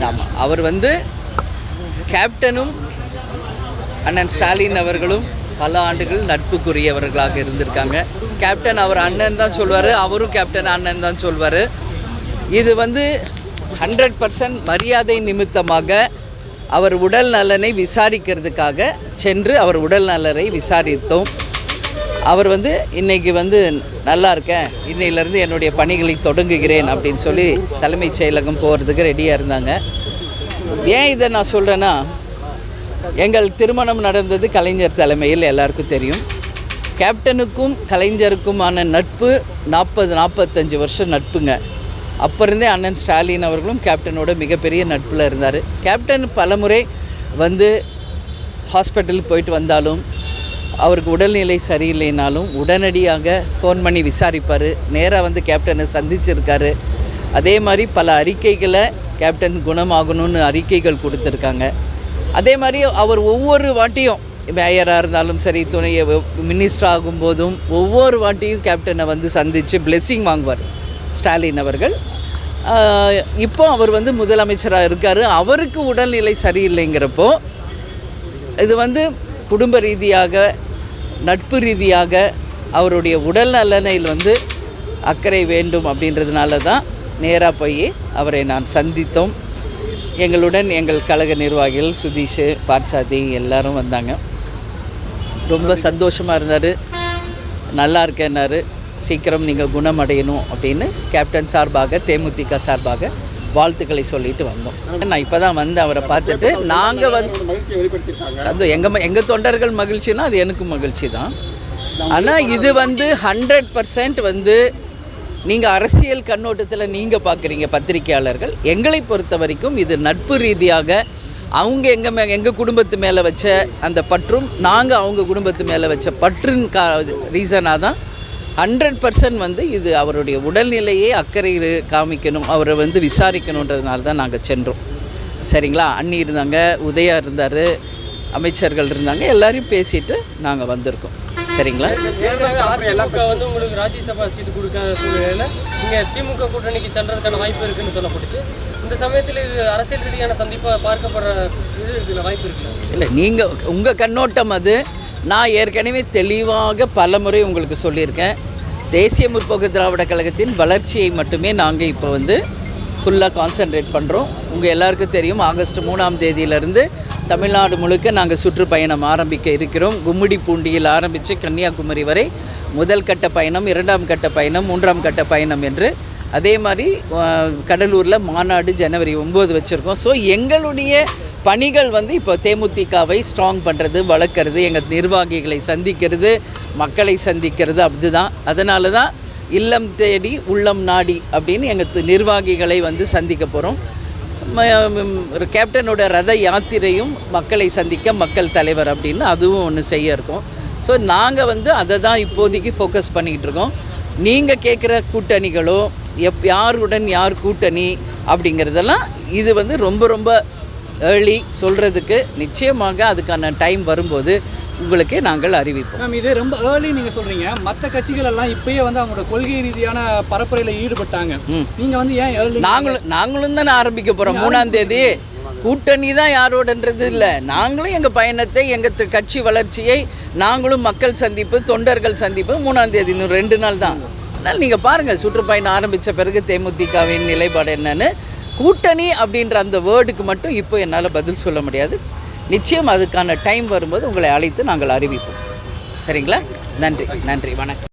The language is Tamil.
ஆமாம், அவர் வந்து கேப்டனும் அண்ணன் ஸ்டாலின் அவர்களும் பல ஆண்டுகள் நட்புக்குரியவர்களாக இருந்திருக்காங்க. கேப்டன் அவர் அண்ணன் தான் சொல்வார், அவரும் கேப்டன் அண்ணன் தான் சொல்வார். இது வந்து 100% மரியாதை நிமித்தமாக அவர் உடல் நலனை விசாரிக்கிறதுக்காக சென்று அவர் உடல் நலனை விசாரித்தோம். அவர் வந்து இன்றைக்கி வந்து நல்லா இருக்கேன், இன்னையிலேருந்து என்னுடைய பணிகளை தொடங்குகிறேன் அப்படின்னு சொல்லி தலைமைச் செயலகம் போகிறதுக்கு ரெடியாக இருந்தாங்க. ஏன் இதை நான் சொல்கிறேன்னா, எங்கள் திருமணம் நடந்தது கலைஞர் தலைமையில், எல்லாருக்கும் தெரியும். கேப்டனுக்கும் கலைஞருக்குமான நட்பு 40-45 வருஷம் நட்புங்க. அப்போ இருந்தே அண்ணன் ஸ்டாலின் அவர்களும் கேப்டனோட மிகப்பெரிய நட்பில் இருந்தார். கேப்டன் பலமுறை வந்து ஹாஸ்பிட்டலுக்கு போயிட்டு வந்தாலும், அவருக்கு உடல்நிலை சரியில்லைனாலும் உடனடியாக ஃபோன் பண்ணி விசாரிப்பார். நேராக வந்து கேப்டனை சந்திச்சிருக்காரு. அதே மாதிரி பல அறிக்கைகளை கேப்டன் குணமாகணும்னு அறிக்கைகள் கொடுத்துருக்காங்க. அதே மாதிரி அவர் ஒவ்வொரு வாட்டியும் மேயராக இருந்தாலும் சரி, துணை மினிஸ்டர் ஆகும்போதும் ஒவ்வொரு வாட்டியும் கேப்டனை வந்து சந்தித்து பிளெஸ்ஸிங் வாங்குவார் ஸ்டாலின் அவர்கள். இப்போ அவர் வந்து முதலமைச்சராக இருக்கார். அவருக்கு உடல்நிலை சரியில்லைங்கிறப்போ இது வந்து குடும்ப ரீதியாக நட்பு ரீதியாக அவருடைய உடல் நலனில் வந்து அக்கறை வேண்டும் அப்படின்றதுனால தான் நேராக போய் அவரை நான் சந்தித்தோம். எங்களுடன் எங்கள் கழக நிர்வாகிகள் சுதீஷ், பார்சாதி எல்லாரும் வந்தாங்க. ரொம்ப சந்தோஷமாக இருந்தார். நல்லா இருக்கேன்னாரு. சீக்கிரம் நீங்கள் குணமடையணும் அப்படின்னு கேப்டன் சார்பாக, தேமுதிக சார்பாக வாழ்த்துக்களை சொல்லிட்டு வந்தோம். நான் இப்போ தான் வந்து அவரை பார்த்துட்டு நாங்கள் வந்து எங்கள் தொண்டர்கள் மகிழ்ச்சின்னா அது எனக்கு மகிழ்ச்சி தான். ஆனால் இது வந்து 100% வந்து நீங்கள் அரசியல் கண்ணோட்டத்தில் நீங்கள் பார்க்குறீங்க பத்திரிகையாளர்கள். எங்களை பொறுத்த வரைக்கும் இது நட்பு ரீதியாக அவங்க எங்கள் குடும்பத்து மேலே வச்ச அந்த பற்றும் நாங்கள் அவங்க குடும்பத்து மேலே வச்ச பற்றின் ரீசனாக தான் 100% வந்து இது அவருடைய உடல்நிலையே அக்கறை காமிக்கணும், அவரை வந்து விசாரிக்கணுன்றதுனால தான் நாங்கள் சென்றோம். சரிங்களா? அண்ணி இருந்தாங்க, உதயா இருந்தார், அமைச்சர்கள் இருந்தாங்க, எல்லாரையும் பேசிட்டு நாங்கள் வந்திருக்கோம். சரிங்களா? வந்து உங்களுக்கு ராஜ்யசபா சீட்டு கொடுக்காத சூழ்நிலையில் நீங்கள் திமுக கூட்டணிக்கு சென்றதுக்கான வாய்ப்பு இருக்குன்னு சொல்லப்பட்டுச்சு. இந்த சமயத்தில் இது அரசியல் ரீதியான சந்திப்பாக பார்க்கப்படுற இது இருக்குல்ல, வாய்ப்பு இருக்குல்ல? இல்லை, நீங்கள் உங்கள் கண்ணோட்டம் அது. நான் ஏற்கனவே தெளிவாக பல முறை உங்களுக்கு சொல்லியிருக்கேன். தேசிய முற்போக்கு திராவிட கழகத்தின் வளர்ச்சியை மட்டுமே நாங்கள் இப்போ வந்து ஃபுல்லாக கான்சன்ட்ரேட் பண்ணுறோம். உங்கள் எல்லாருக்கும் தெரியும், ஆகஸ்ட் 3ஆம் தேதியிலிருந்து தமிழ்நாடு முழுக்க நாங்கள் சுற்றுப்பயணம் ஆரம்பிக்க இருக்கிறோம். கும்மிடிப்பூண்டியில் ஆரம்பித்து கன்னியாகுமரி வரை முதல் கட்ட பயணம், 2ஆம் கட்ட பயணம், 3ஆம் கட்ட பயணம் என்று. அதே மாதிரி கடலூரில் மாநாடு ஜனவரி 9 வச்சுருக்கோம். ஸோ எங்களுடைய பணிகள் வந்து இப்போ தேமுதிகவை ஸ்ட்ராங் பண்ணுறது, வளர்க்குறது, எங்கள் நிர்வாகிகளை சந்திக்கிறது, மக்களை சந்திக்கிறது, அப்படிதான். அதனால தான் இல்லம் தேடி உள்ளம் நாடி அப்படின்னு எங்கள் நிர்வாகிகளை வந்து சந்திக்க போகிறோம். கேப்டனோட ரத யாத்திரையும் மக்களை சந்திக்க மக்கள் தலைவர் அப்படின்னு அதுவும் ஒன்று செய்ய இருக்கோம். ஸோ நாங்கள் வந்து அதை தான் இப்போதைக்கு ஃபோக்கஸ் பண்ணிக்கிட்டு இருக்கோம். நீங்கள் கேட்குற கூட்டணிகளோ யாருடன் யார் கூட்டணி அப்படிங்கிறதெல்லாம் இது வந்து ரொம்ப ரொம்ப ஏர்லி சொல்கிறதுக்கு. நிச்சயமாக அதுக்கான டைம் வரும்போது உங்களுக்கு நாங்கள் அறிவிப்போம். மேம், இது ரொம்ப ஏர்லி நீங்கள் சொல்கிறீங்க. மற்ற கட்சிகள் எல்லாம் இப்போயே வந்து அவங்களோட கொள்கை ரீதியான பரப்புரையில் ஈடுபட்டாங்க. நீங்கள் வந்து ஏன் ஏர்லி? நாங்களும் தானே ஆரம்பிக்க போகிறோம் 3ஆம் தேதி. கூட்டணி தான் யாரோடன்றது இல்லை. நாங்களும் எங்கள் பயணத்தை, எங்கள் கட்சி வளர்ச்சியை நாங்களும் மக்கள் சந்திப்பு, தொண்டர்கள் சந்திப்பு 3ஆம் தேதி, இன்னும் 2 நாள் தான். அதனால் நீங்கள் பாருங்கள், சுற்றுப்பயணம் ஆரம்பித்த பிறகு தேமுதிகவின் நிலைப்பாடு என்னன்னு. கூட்டணி அப்படின்ற அந்த வேர்டுக்கு மட்டும் இப்போ என்னால் பதில் சொல்ல முடியாது. நிச்சயம் அதுக்கான டைம் வரும்போது உங்களை அழைத்து நாங்கள் அறிவிப்போம். சரிங்களா? நன்றி, வணக்கம்.